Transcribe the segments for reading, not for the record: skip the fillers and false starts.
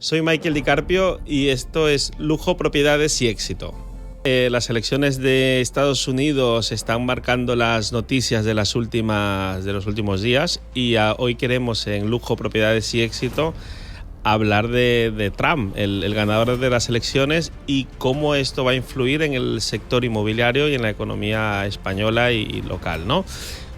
Soy Michael Di Carpio y esto es Lujo, Propiedades y Éxito. Las elecciones de Estados Unidos están marcando las noticias de los últimos días y hoy queremos en Lujo, Propiedades y Éxito hablar de Trump, el ganador de las elecciones, y cómo esto va a influir en el sector inmobiliario y en la economía española y local, ¿no?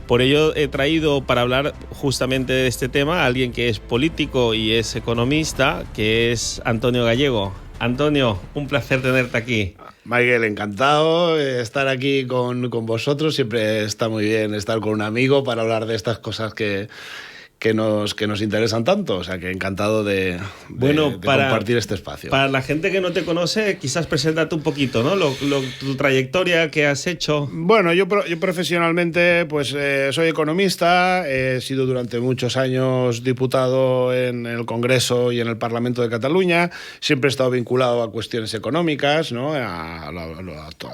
Por ello he traído para hablar justamente de este tema a alguien que es político y es economista, que es Antonio Gallego. Antonio, un placer tenerte aquí. Michael, encantado de estar aquí con vosotros. Siempre está muy bien estar con un amigo para hablar de estas cosas que nos interesan tanto. O sea, que encantado de compartir este espacio. Para la gente que no te conoce, quizás preséntate un poquito, ¿no? Tu trayectoria que has hecho. Bueno, yo profesionalmente pues soy economista, he sido durante muchos años diputado en el Congreso y en el Parlamento de Cataluña. Siempre he estado vinculado a cuestiones económicas, ¿no? a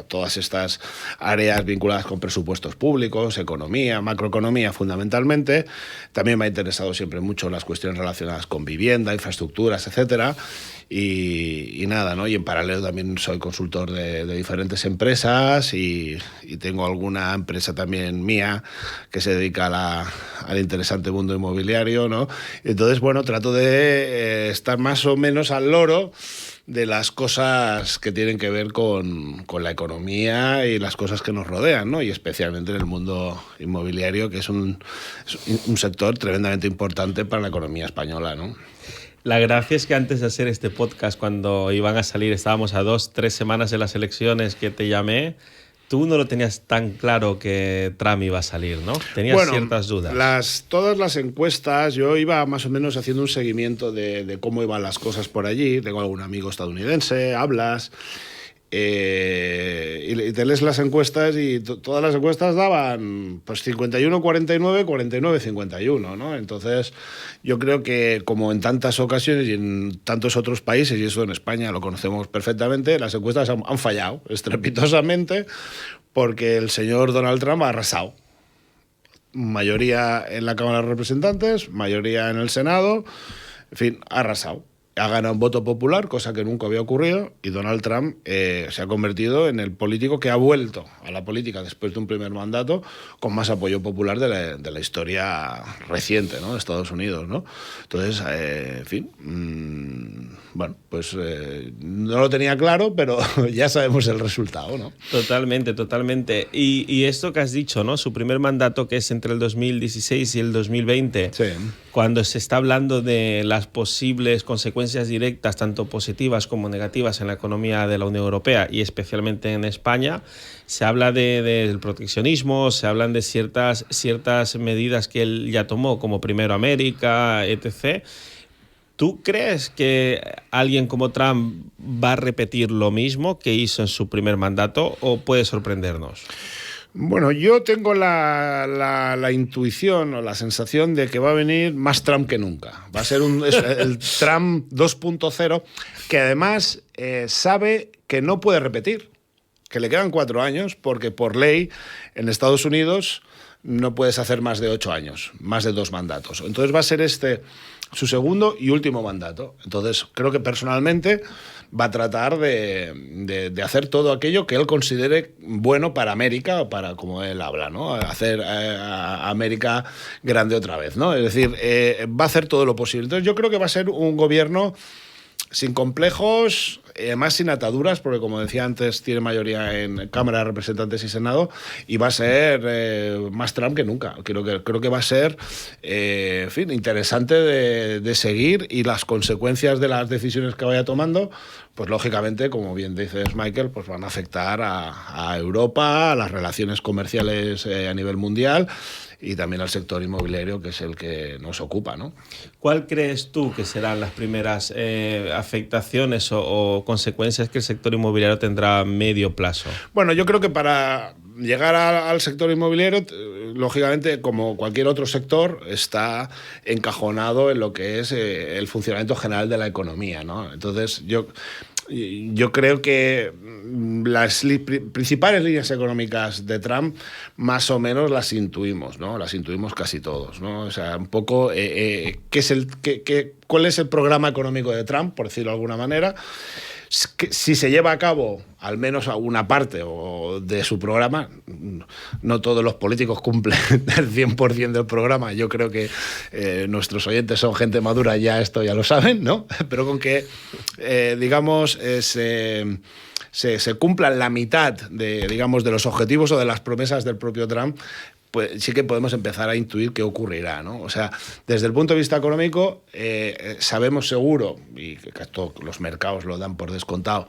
todas estas áreas vinculadas con presupuestos públicos, economía, macroeconomía fundamentalmente. También me ha interesado siempre mucho las cuestiones relacionadas con vivienda, infraestructuras, etcétera. Y nada, ¿no? Y en paralelo también soy consultor de diferentes empresas y tengo alguna empresa también mía que se dedica al interesante mundo inmobiliario, ¿no? Entonces, bueno, trato de estar más o menos al loro de las cosas que tienen que ver con la economía y las cosas que nos rodean, ¿no? Y especialmente en el mundo inmobiliario, que es un sector tremendamente importante para la economía española, ¿no? La gracia es que antes de hacer este podcast, cuando iban a salir, estábamos a 2-3 semanas de las elecciones que te llamé, tú no lo tenías tan claro que Trump iba a salir, ¿no? Tenías ciertas dudas. Todas las encuestas, yo iba más o menos haciendo un seguimiento de cómo iban las cosas por allí. Tengo algún amigo estadounidense, hablas, y te lees las encuestas y todas las encuestas daban pues 51-49, 49-51, ¿no? Entonces yo creo que, como en tantas ocasiones y en tantos otros países, y eso en España lo conocemos perfectamente, las encuestas han fallado estrepitosamente porque el señor Donald Trump ha arrasado. Mayoría en la Cámara de Representantes, mayoría en el Senado, en fin, ha arrasado. Ha ganado un voto popular, cosa que nunca había ocurrido, y Donald Trump se ha convertido en el político que ha vuelto a la política después de un primer mandato con más apoyo popular de la historia reciente, ¿no? De Estados Unidos, ¿no? Entonces, en fin, bueno, pues no lo tenía claro, pero ya sabemos el resultado, ¿no? Totalmente, totalmente. Y esto que has dicho, ¿no? Su primer mandato, que es entre el 2016 y el 2020, sí. Cuando se está hablando de las posibles consecuencias directas, tanto positivas como negativas, en la economía de la Unión Europea y especialmente en España, se habla del proteccionismo, se hablan de ciertas medidas que él ya tomó, como Primero América, etc. ¿Tú crees que alguien como Trump va a repetir lo mismo que hizo en su primer mandato o puede sorprendernos? Bueno, yo tengo la intuición o la sensación de que va a venir más Trump que nunca. Va a ser el Trump 2.0, que además sabe que no puede repetir, que le quedan 4 años, porque por ley en Estados Unidos no puedes hacer más de 8 años, más de 2 mandatos. Entonces va a ser su segundo y último mandato. Entonces creo que personalmente va a tratar de hacer todo aquello que él considere bueno para América, o para, como él habla, ¿no? Hacer a América grande otra vez, ¿no? Es decir, va a hacer todo lo posible. Entonces yo creo que va a ser un gobierno sin complejos, más sin ataduras, porque, como decía antes, tiene mayoría en Cámara de Representantes y Senado, y va a ser más Trump que nunca. Creo que va a ser, en fin, interesante de seguir, y las consecuencias de las decisiones que vaya tomando, pues lógicamente, como bien dices, Michael, pues van a afectar a Europa, a las relaciones comerciales a nivel mundial, y también al sector inmobiliario, que es el que nos ocupa, ¿no? ¿Cuál crees tú que serán las primeras afectaciones o consecuencias que el sector inmobiliario tendrá a medio plazo? Bueno, yo creo que para llegar al sector inmobiliario, lógicamente, como cualquier otro sector, está encajonado en lo que es el funcionamiento general de la economía, ¿no? Entonces, yo creo que las principales líneas económicas de Trump más o menos las intuimos, ¿no? Las intuimos casi todos, ¿no? O sea, un poco ¿cuál es el programa económico de Trump, por decirlo de alguna manera? Si se lleva a cabo al menos una parte de su programa, no todos los políticos cumplen el 100% del programa, yo creo que nuestros oyentes son gente madura, ya esto ya lo saben, ¿no? Pero con que, digamos, se cumplan la mitad de los objetivos o de las promesas del propio Trump, pues sí que podemos empezar a intuir qué ocurrirá, ¿no? O sea, desde el punto de vista económico, sabemos seguro, y que todos los mercados lo dan por descontado,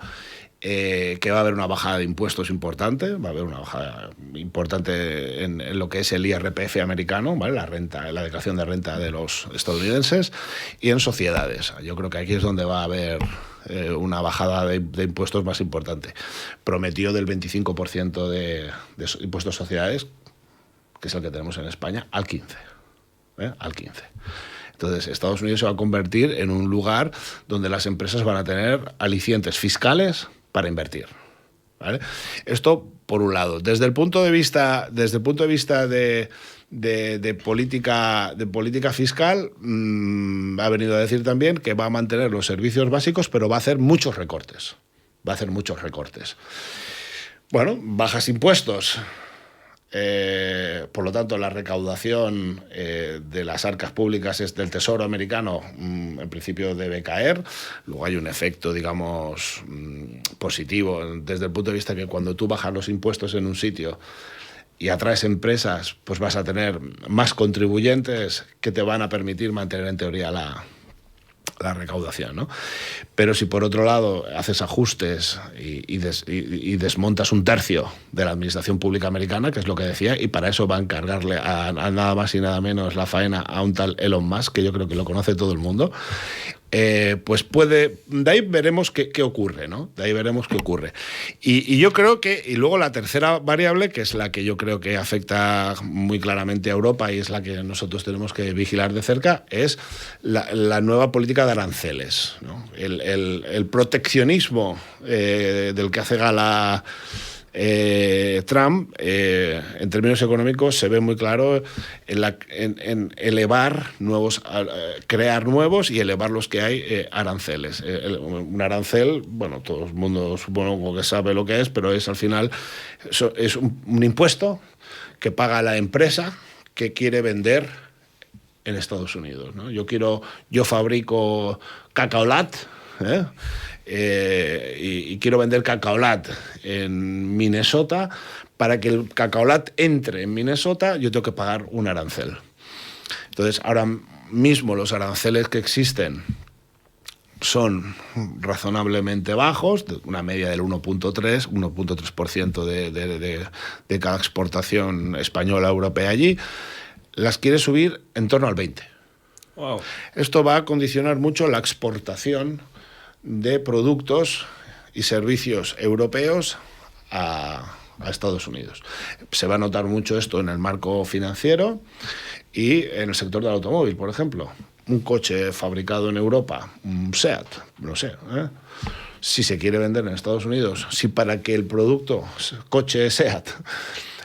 que va a haber una bajada de impuestos importante, va a haber una bajada importante en lo que es el IRPF americano, ¿vale? La declaración de renta de los estadounidenses, y en sociedades. Yo creo que aquí es donde va a haber una bajada de impuestos más importante. Prometió del 25% de impuestos a sociedades, que es el que tenemos en España, al 15%. Al 15%. Entonces, Estados Unidos se va a convertir en un lugar donde las empresas van a tener alicientes fiscales para invertir, ¿vale? Esto, por un lado. Desde el punto de vista de política fiscal, ha venido a decir también que va a mantener los servicios básicos, pero va a hacer muchos recortes. Bueno, bajas impuestos. Por lo tanto, la recaudación de las arcas públicas del Tesoro americano en principio debe caer. Luego hay un efecto, digamos, positivo desde el punto de vista que cuando tú bajas los impuestos en un sitio y atraes empresas, pues vas a tener más contribuyentes que te van a permitir mantener en teoría la recaudación, ¿no? Pero si por otro lado haces ajustes y desmontas un tercio de la administración pública americana, que es lo que decía, y para eso va a encargarle a nada más y nada menos la faena a un tal Elon Musk, que yo creo que lo conoce todo el mundo, pues de ahí veremos qué ocurre, ¿no? De ahí veremos qué ocurre. Y yo creo que, y luego la tercera variable, que es la que yo creo que afecta muy claramente a Europa y es la que nosotros tenemos que vigilar de cerca, es la nueva política de aranceles, ¿no? El proteccionismo del que hace gala Trump, en términos económicos, se ve muy claro en elevar crear nuevos y elevar los que hay aranceles. Un arancel, bueno, todo el mundo supongo que sabe lo que es, pero es al final es un impuesto que paga la empresa que quiere vender en Estados Unidos, ¿no? Yo fabrico cacaolat, y quiero vender cacaolat en Minnesota. Para que el cacaolat entre en Minnesota, yo tengo que pagar un arancel. Entonces, ahora mismo los aranceles que existen son razonablemente bajos, una media del 1.3% de cada exportación española europea allí. Las quiere subir en torno al 20%. Wow. Esto va a condicionar mucho la exportación de productos y servicios europeos a Estados Unidos. Se va a notar mucho esto en el marco financiero y en el sector del automóvil, por ejemplo. Un coche fabricado en Europa, un SEAT, no sé, si se quiere vender en Estados Unidos, si para que el producto, coche SEAT,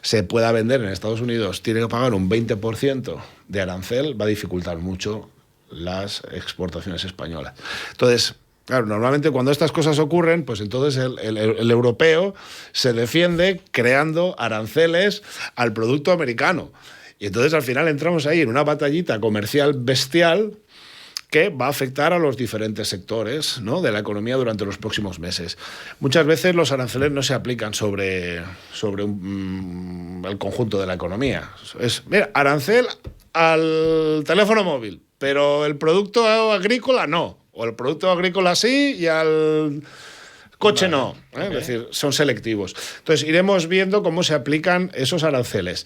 se pueda vender en Estados Unidos tiene que pagar un 20% de arancel, va a dificultar mucho las exportaciones españolas. Entonces, claro, normalmente cuando estas cosas ocurren, pues entonces el europeo se defiende creando aranceles al producto americano. Y entonces al final entramos ahí en una batallita comercial bestial que va a afectar a los diferentes sectores, ¿no?, de la economía durante los próximos meses. Muchas veces los aranceles no se aplican sobre el conjunto de la economía. Mira, arancel al teléfono móvil, pero el producto agrícola no. O el producto agrícola sí y al coche no. Okay. Es decir, son selectivos. Entonces, iremos viendo cómo se aplican esos aranceles.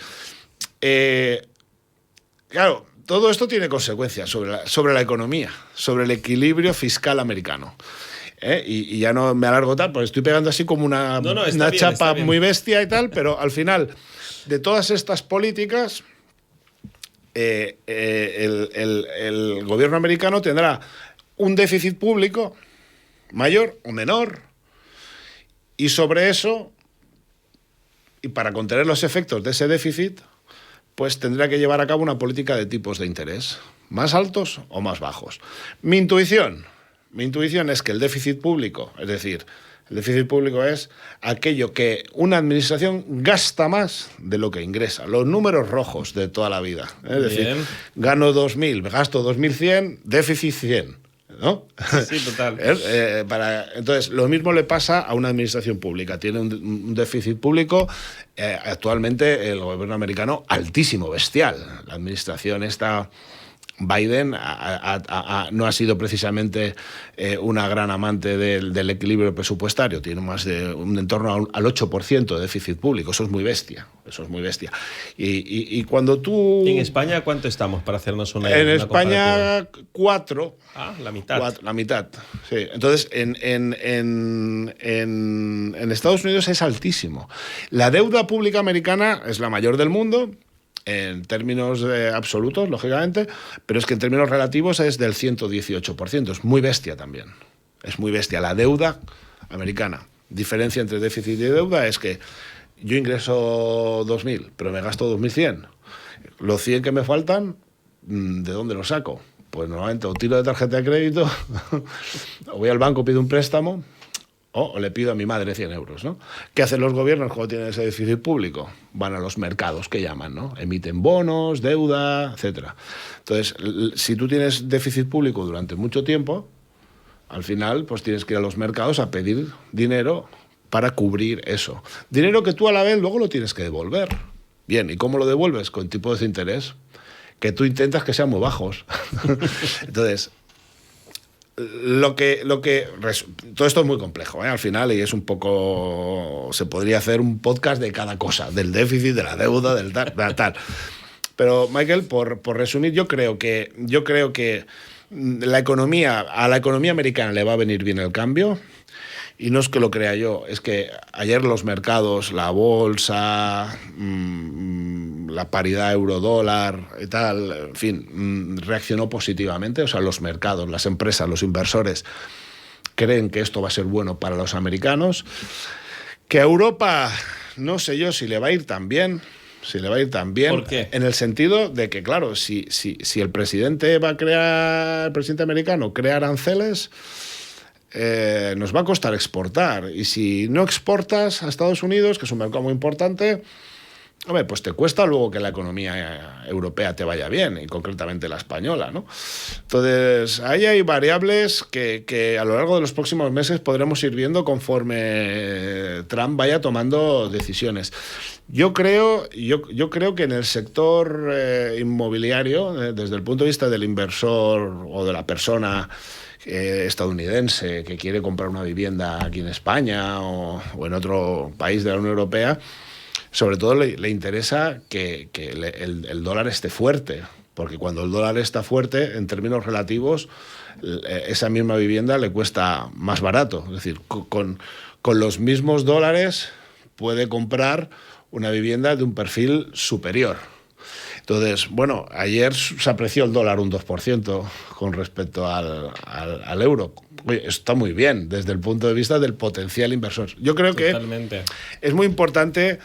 Claro, todo esto tiene consecuencias sobre la economía, sobre el equilibrio fiscal americano. Y ya no me alargo tal, porque estoy pegando así como una chapa muy bestia y tal, pero al final, de todas estas políticas, el gobierno americano tendrá un déficit público, mayor o menor, y sobre eso, y para contener los efectos de ese déficit, pues tendrá que llevar a cabo una política de tipos de interés, más altos o más bajos. Mi intuición es que el déficit público, es decir, el déficit público es aquello que una administración gasta más de lo que ingresa. Los números rojos de toda la vida. Es decir, gano 2.000, gasto 2.100, déficit 100. ¿No? Sí, total. Entonces, lo mismo le pasa a una administración pública. Tiene un déficit público, actualmente el gobierno americano, altísimo, bestial. La administración está... Biden no ha sido precisamente una gran amante del equilibrio presupuestario. Tiene más de en torno al 8% de déficit público. Eso es muy bestia. Y cuando tú... ¿En España cuánto estamos para hacernos una En España, 4. Ah, la mitad. La mitad, sí. Entonces, en Estados Unidos es altísimo. La deuda pública americana es la mayor del mundo, en términos absolutos, lógicamente, pero es que en términos relativos es del 118%. Es muy bestia también. Es muy bestia. La deuda americana. Diferencia entre déficit y deuda es que yo ingreso 2.000, pero me gasto 2.100. Los 100 que me faltan, ¿de dónde los saco? Pues normalmente o tiro de tarjeta de crédito, o voy al banco, pido un préstamo, o le pido a mi madre 100 euros, ¿no? ¿Qué hacen los gobiernos cuando tienen ese déficit público? Van a los mercados, que llaman, ¿no? Emiten bonos, deuda, etc. Entonces, si tú tienes déficit público durante mucho tiempo, al final pues tienes que ir a los mercados a pedir dinero para cubrir eso. Dinero que tú a la vez luego lo tienes que devolver. Bien, ¿y cómo lo devuelves? Con tipos de interés que tú intentas que sean muy bajos. Entonces... todo esto es muy complejo, al final, y es un poco... Se podría hacer un podcast de cada cosa, del déficit, de la deuda, del tal. Pero, Michael, por resumir, yo creo que a la economía americana le va a venir bien el cambio. Y no es que lo crea yo, es que ayer los mercados, la bolsa, la paridad euro-dólar y tal, en fin, reaccionó positivamente. O sea, los mercados, las empresas, los inversores creen que esto va a ser bueno para los americanos. Que a Europa, no sé yo si le va a ir tan bien. ¿Por qué? En el sentido de que, claro, si el presidente americano crea aranceles... nos va a costar exportar, y si no exportas a Estados Unidos, que es un mercado muy importante, hombre, pues te cuesta luego que la economía europea te vaya bien, y concretamente la española, ¿no? Entonces, ahí hay variables que a lo largo de los próximos meses podremos ir viendo conforme Trump vaya tomando decisiones. Yo creo que en el sector inmobiliario, desde el punto de vista del inversor o de la persona estadounidense que quiere comprar una vivienda aquí en España o en otro país de la Unión Europea, sobre todo le interesa que el dólar esté fuerte, porque cuando el dólar está fuerte, en términos relativos, esa misma vivienda le cuesta más barato. Es decir, con los mismos dólares puede comprar una vivienda de un perfil superior. Entonces, bueno, ayer se apreció el dólar un 2% con respecto al euro. Oye, está muy bien desde el punto de vista del potencial inversor. Yo creo Totalmente. Que es muy importante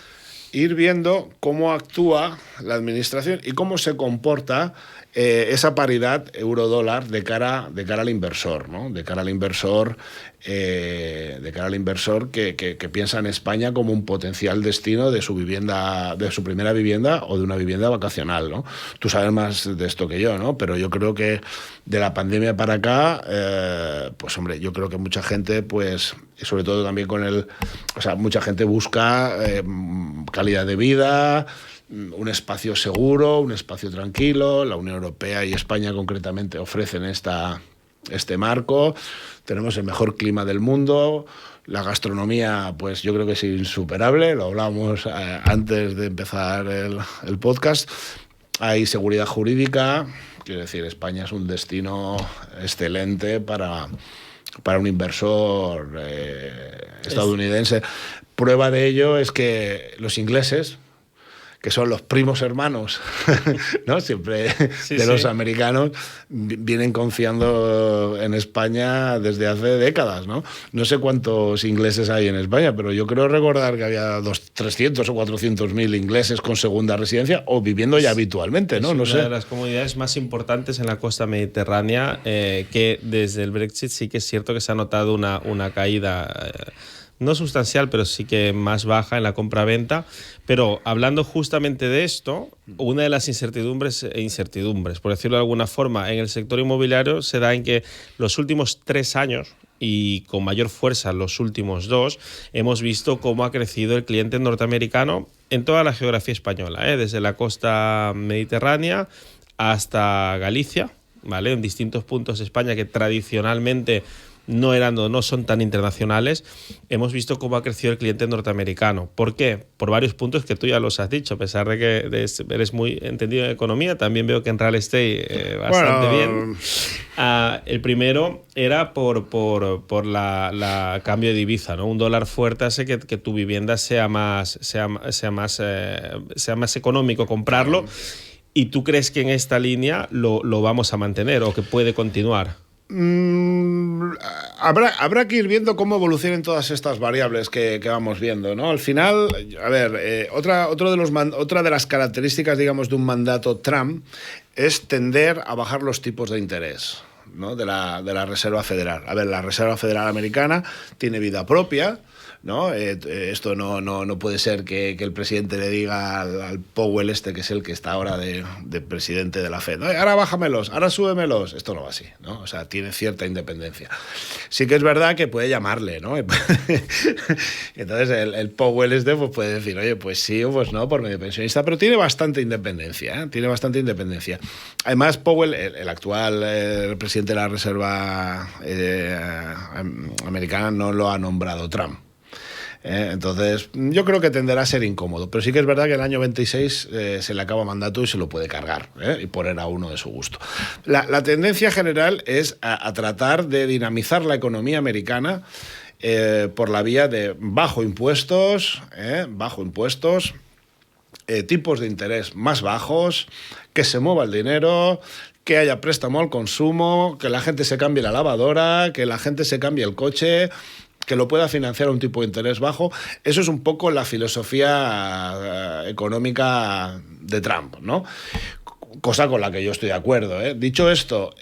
ir viendo cómo actúa la administración y cómo se comporta esa paridad euro-dólar de cara al inversor, ¿no? De cara al inversor que piensa en España como un potencial destino de su vivienda, de su primera vivienda o de una vivienda vacacional, ¿no? Tú sabes más de esto que yo, ¿no? Pero yo creo que de la pandemia para acá, pues hombre, yo creo que mucha gente, pues, sobre todo también mucha gente busca calidad de vida, un espacio seguro, un espacio tranquilo. La Unión Europea y España concretamente ofrecen este marco. Tenemos el mejor clima del mundo. La gastronomía, pues yo creo que es insuperable. Lo hablábamos antes de empezar el podcast. Hay seguridad jurídica. Quiero decir, España es un destino excelente para un inversor estadounidense. Prueba de ello es que los ingleses, que son los primos hermanos, ¿no? Siempre de los americanos, vienen confiando en España desde hace décadas, ¿no? No sé cuántos ingleses hay en España, pero yo creo recordar que había 300 o 400.000 ingleses con segunda residencia o viviendo ya habitualmente, ¿no? Es no una sé. de las comunidades más importantes en la costa mediterránea, que desde el Brexit sí que es cierto que se ha notado una caída no sustancial, pero sí que más baja en la compra-venta. Pero hablando justamente de esto, una de las incertidumbres, por decirlo de alguna forma, en el sector inmobiliario se da en que los últimos 3 años, y con mayor fuerza los últimos 2, hemos visto cómo ha crecido el cliente norteamericano en toda la geografía española, desde la costa mediterránea hasta Galicia, ¿vale? En distintos puntos de España que tradicionalmente no son tan internacionales, hemos visto cómo ha crecido el cliente norteamericano. ¿Por qué? Por varios puntos que tú ya los has dicho, a pesar de que eres muy entendido en economía, también veo que en real estate bastante bien. El primero era por la cambio de divisa, ¿no? Un dólar fuerte hace que tu vivienda sea más económico comprarlo. ¿Y tú crees que en esta línea lo vamos a mantener o que puede continuar? Habrá que ir viendo cómo evolucionan todas estas variables que vamos viendo, ¿no? Al final, a ver, otra de las características, digamos, de un mandato Trump es tender a bajar los tipos de interés, ¿no? de la Reserva Federal. A ver, la Reserva Federal americana tiene vida propia, ¿no? Esto no puede ser que el presidente le diga al Powell que es el que está ahora de presidente de la Fed, ¿no? Ahora bájamelos, ahora súbemelos. Esto no va así, ¿no? O sea, tiene cierta independencia. Sí que es verdad que puede llamarle, ¿no? Entonces el Powell pues puede decir, oye, pues sí o pues no, por medio pensionista, pero tiene bastante independencia, ¿eh? Tiene bastante independencia. Además, Powell, el actual presidente de la Reserva americana, no lo ha nombrado Trump. Entonces, yo creo que tenderá a ser incómodo, pero sí que es verdad que el año 26 se le acaba mandato y se lo puede cargar, y poner a uno de su gusto. La tendencia general es a tratar de dinamizar la economía americana por la vía de bajo impuestos, tipos de interés más bajos, que se mueva el dinero, que haya préstamo al consumo, que la gente se cambie la lavadora, que la gente se cambie el coche, que lo pueda financiar a un tipo de interés bajo. Eso es un poco la filosofía económica de Trump, ¿no? Cosa con la que yo estoy de acuerdo, ¿eh? Dicho esto,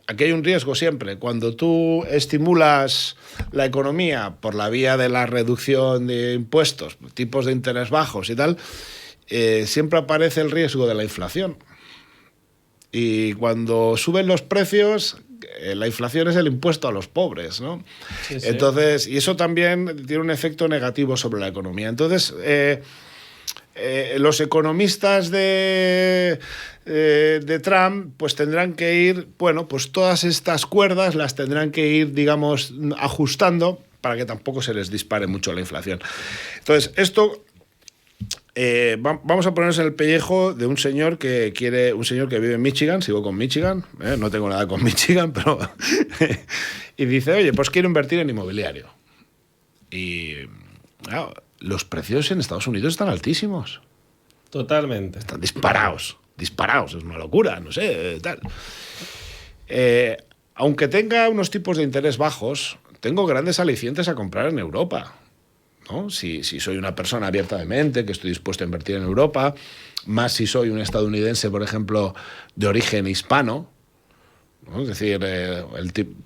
aquí hay un riesgo siempre. Cuando tú estimulas la economía por la vía de la reducción de impuestos, tipos de interés bajos y tal, siempre aparece el riesgo de la inflación. Y cuando suben los precios, la inflación es el impuesto a los pobres, ¿no? Sí. Entonces, y eso también tiene un efecto negativo sobre la economía. Entonces, los economistas de Trump pues tendrán que ir, bueno, pues todas estas cuerdas las tendrán que ir, digamos, ajustando para que tampoco se les dispare mucho la inflación. Entonces, esto... vamos a ponernos en el pellejo de un señor que vive en Michigan. Sigo con Michigan, no tengo nada con Michigan, pero y dice, oye, pues quiero invertir en inmobiliario. Y claro, los precios en Estados Unidos están altísimos. Totalmente. Están disparados, es una locura, no sé, tal. Aunque tenga unos tipos de interés bajos, tengo grandes alicientes a comprar en Europa, ¿no? Si soy una persona abierta de mente, que estoy dispuesto a invertir en Europa, más si soy un estadounidense, por ejemplo, de origen hispano, ¿no? Es decir,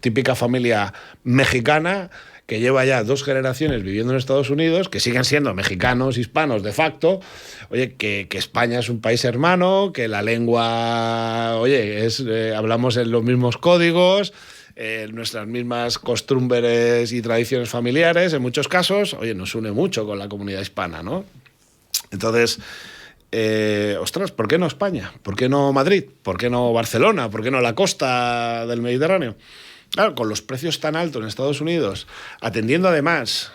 típica familia mexicana que lleva ya 2 generaciones viviendo en Estados Unidos, que siguen siendo mexicanos, hispanos de facto, oye, que España es un país hermano, que la lengua, oye, hablamos en los mismos códigos, nuestras mismas costumbres y tradiciones familiares, en muchos casos, oye, nos une mucho con la comunidad hispana, ¿no? Entonces, ostras, ¿por qué no España? ¿Por qué no Madrid? ¿Por qué no Barcelona? ¿Por qué no la costa del Mediterráneo? Claro, con los precios tan altos en Estados Unidos, atendiendo además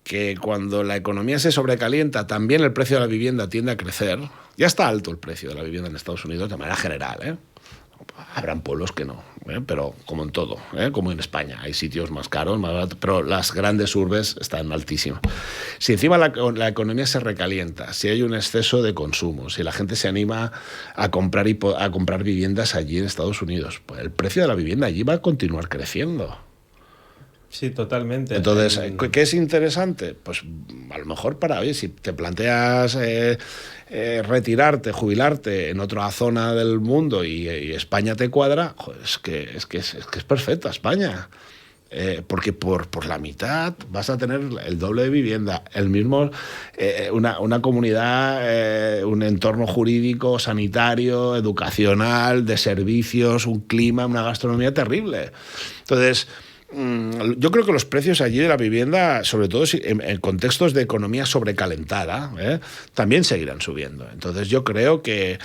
que cuando la economía se sobrecalienta, también el precio de la vivienda tiende a crecer. Ya está alto el precio de la vivienda en Estados Unidos de manera general, ¿eh? Habrán pueblos que no, pero como en todo, como en España. Hay sitios más caros, más baratos, pero las grandes urbes están altísimas. Si encima la economía se recalienta, si hay un exceso de consumo, si la gente se anima a comprar, a comprar viviendas allí en Estados Unidos, pues el precio de la vivienda allí va a continuar creciendo. Sí, totalmente. Entonces, ¿qué es interesante? Pues a lo mejor oye, si te planteas retirarte, jubilarte en otra zona del mundo y España te cuadra, joder, es que es perfecta España. Porque por la mitad vas a tener el doble de vivienda, el mismo, una comunidad, un entorno jurídico, sanitario, educacional, de servicios, un clima, una gastronomía terrible. Entonces, yo creo que los precios allí de la vivienda, sobre todo en contextos de economía sobrecalentada, también seguirán subiendo. Entonces yo creo que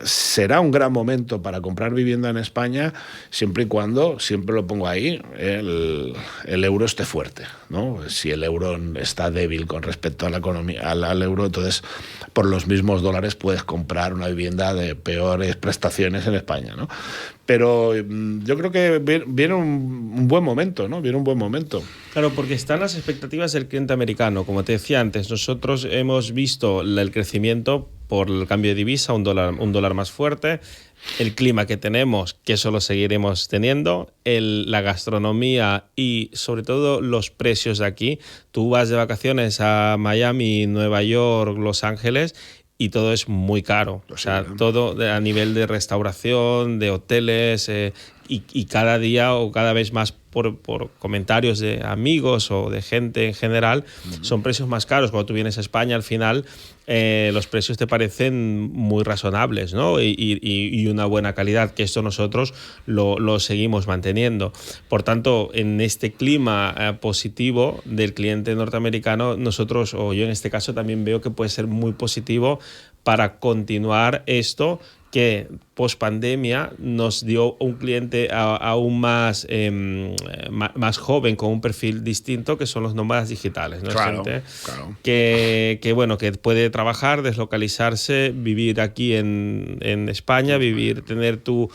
será un gran momento para comprar vivienda en España, siempre y cuando, siempre lo pongo ahí, el euro esté fuerte, ¿no? Si el euro está débil con respecto a la economía, al euro, entonces por los mismos dólares puedes comprar una vivienda de peores prestaciones en España, ¿no? Pero yo creo que viene un buen momento, ¿no? Viene un buen momento. Claro, porque están las expectativas del cliente americano. Como te decía antes, nosotros hemos visto el crecimiento por el cambio de divisa, un dólar más fuerte, el clima que tenemos, que eso lo seguiremos teniendo, la gastronomía y sobre todo los precios de aquí. Tú vas de vacaciones a Miami, Nueva York, Los Ángeles y todo es muy caro. O sea, todo a nivel de restauración, de hoteles, y cada día o cada vez más por comentarios de amigos o de gente en general, son precios más caros. Cuando tú vienes a España, al final los precios te parecen muy razonables, ¿no? Y una buena calidad, que esto nosotros lo seguimos manteniendo. Por tanto, en este clima positivo del cliente norteamericano, nosotros, o yo en este caso, también veo que puede ser muy positivo para continuar esto, que post pandemia nos dio un cliente aún más joven, con un perfil distinto, que son los nómadas digitales, ¿no? Claro, gente claro. que puede trabajar, deslocalizarse, vivir aquí en España, tener tu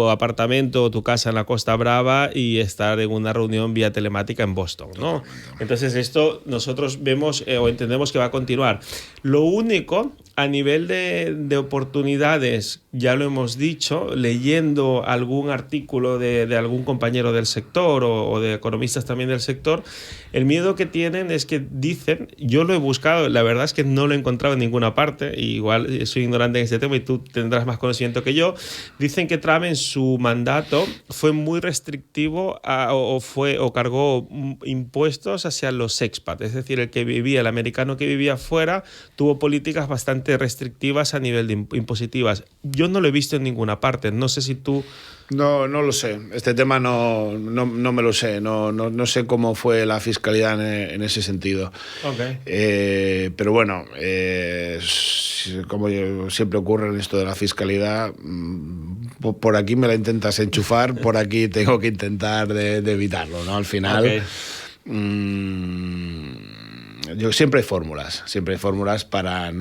apartamento o tu casa en la Costa Brava y estar en una reunión vía telemática en Boston, ¿no? Entonces esto nosotros vemos o entendemos que va a continuar. Lo único, a nivel de oportunidades, ya lo hemos dicho, leyendo algún artículo de algún compañero del sector o de economistas también del sector, el miedo que tienen es que dicen, yo lo he buscado, la verdad es que no lo he encontrado en ninguna parte, igual soy ignorante en este tema y tú tendrás más conocimiento que yo, dicen que Trump en su mandato fue muy restrictivo o cargó impuestos hacia los expats, es decir, el americano que vivía fuera tuvo políticas bastante restrictivas a nivel de impositivas. Yo no lo he visto en ninguna parte, no sé si tú... No lo sé. Este tema no me lo sé. No sé cómo fue la fiscalidad en ese sentido. Okay. Pero bueno, como siempre ocurre en esto de la fiscalidad, por aquí me la intentas enchufar, por aquí tengo que intentar de evitarlo, ¿no? Al final... Okay. Siempre hay fórmulas para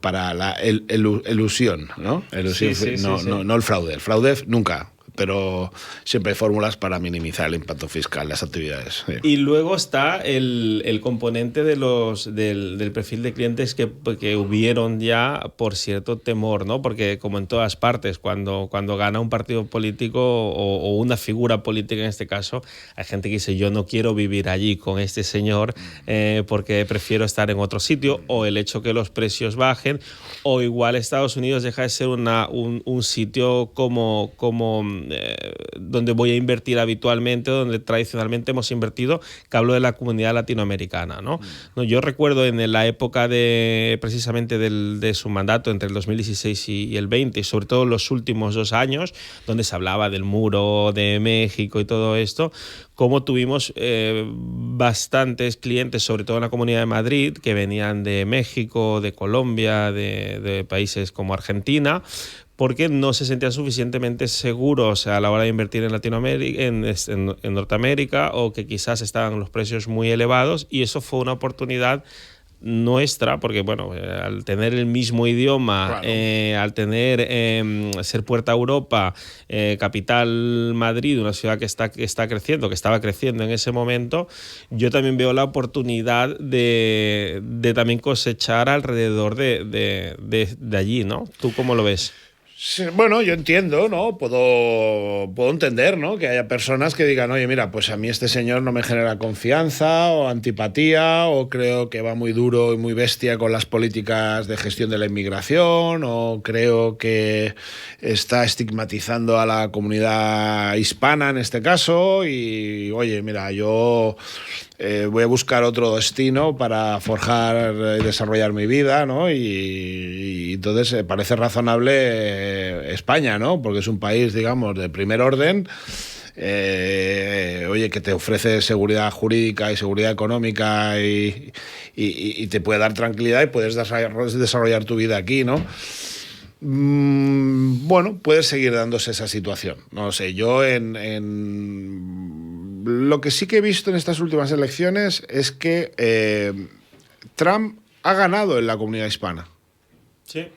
para la elusión, ¿no? No el fraude. El fraude nunca, pero siempre hay fórmulas para minimizar el impacto fiscal de las actividades. Sí. Y luego está el componente del perfil de clientes que hubieron ya por cierto temor, ¿no? Porque como en todas partes, cuando gana un partido político o una figura política en este caso, hay gente que dice yo no quiero vivir allí con este señor porque prefiero estar en otro sitio, o el hecho que los precios bajen, o igual Estados Unidos deja de ser un sitio como donde voy a invertir habitualmente, donde tradicionalmente hemos invertido, que hablo de la comunidad latinoamericana, ¿no? Yo recuerdo en la época precisamente de su mandato, entre el 2016 y el 20, y sobre todo los últimos 2 años, donde se hablaba del muro de México y todo esto, cómo tuvimos bastantes clientes, sobre todo en la Comunidad de Madrid, que venían de México, de Colombia, de países como Argentina, porque no se sentían suficientemente seguros a la hora de invertir en Latinoamérica, en Norteamérica, o que quizás estaban los precios muy elevados, y eso fue una oportunidad nuestra, porque bueno, al tener el mismo idioma, claro. Al tener ser puerta a Europa, capital Madrid, una ciudad que está creciendo, que estaba creciendo en ese momento, yo también veo la oportunidad de también cosechar alrededor de allí, ¿no? ¿Tú cómo lo ves? Sí, bueno, yo entiendo, ¿no? Puedo entender, ¿no? Que haya personas que digan, oye, mira, pues a mí este señor no me genera confianza o antipatía, o creo que va muy duro y muy bestia con las políticas de gestión de la inmigración, o creo que está estigmatizando a la comunidad hispana en este caso, y oye, mira, yo voy a buscar otro destino para forjar y desarrollar mi vida, ¿no? Y entonces parece razonable España, ¿no? Porque es un país, digamos, de primer orden, oye, que te ofrece seguridad jurídica y seguridad económica y te puede dar tranquilidad y puedes desarrollar tu vida aquí, ¿no? Bueno, puede seguir dándose esa situación. No sé, yo lo que sí que he visto en estas últimas elecciones es que Trump ha ganado en la comunidad hispana. Sí.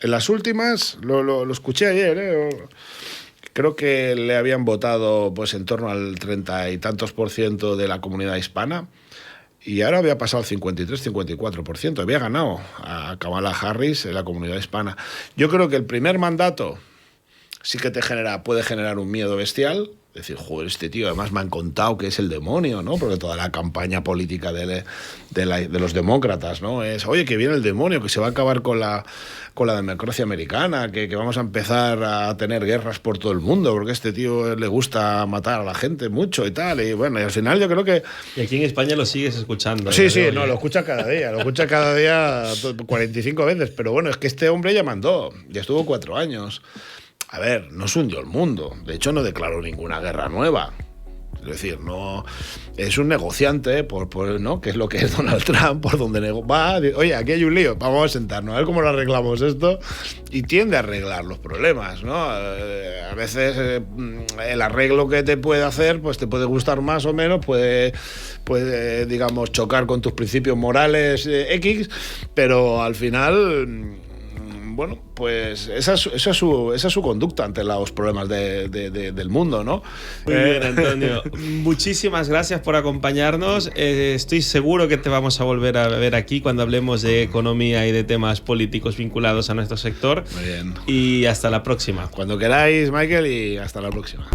En las últimas, lo escuché ayer, creo que le habían votado pues en torno al 30 y tantos % de la comunidad hispana. Y ahora había pasado al 53-54%. Había ganado a Kamala Harris en la comunidad hispana. Yo creo que el primer mandato sí que puede generar un miedo bestial. Decir, joder, este tío además me han contado que es el demonio, ¿no? Porque toda la campaña política de los demócratas, ¿no? Es, oye, que viene el demonio, que se va a acabar con la democracia americana, que vamos a empezar a tener guerras por todo el mundo, porque a este tío le gusta matar a la gente mucho y tal. Y bueno, y al final yo creo que... Y aquí en España lo sigues escuchando. Sí, no, lo escucha cada día 45 veces. Pero bueno, es que este hombre ya mandó, ya estuvo 4 años. A ver, no se hundió el mundo. De hecho, no declaró ninguna guerra nueva. Es decir, no es un negociante, ¿no? Que es lo que es Donald Trump, por donde va. Oye, aquí hay un lío, vamos a sentarnos, a ver cómo lo arreglamos esto. Y tiende a arreglar los problemas, ¿no? A veces el arreglo que te puede hacer, pues te puede gustar más o menos, puede digamos, chocar con tus principios morales X, pero al final... Bueno, pues esa es su conducta ante los problemas del mundo, ¿no? Muy bien, Antonio. Muchísimas gracias por acompañarnos. Estoy seguro que te vamos a volver a ver aquí cuando hablemos de economía y de temas políticos vinculados a nuestro sector. Muy bien. Y hasta la próxima. Cuando queráis, Michael, y hasta la próxima.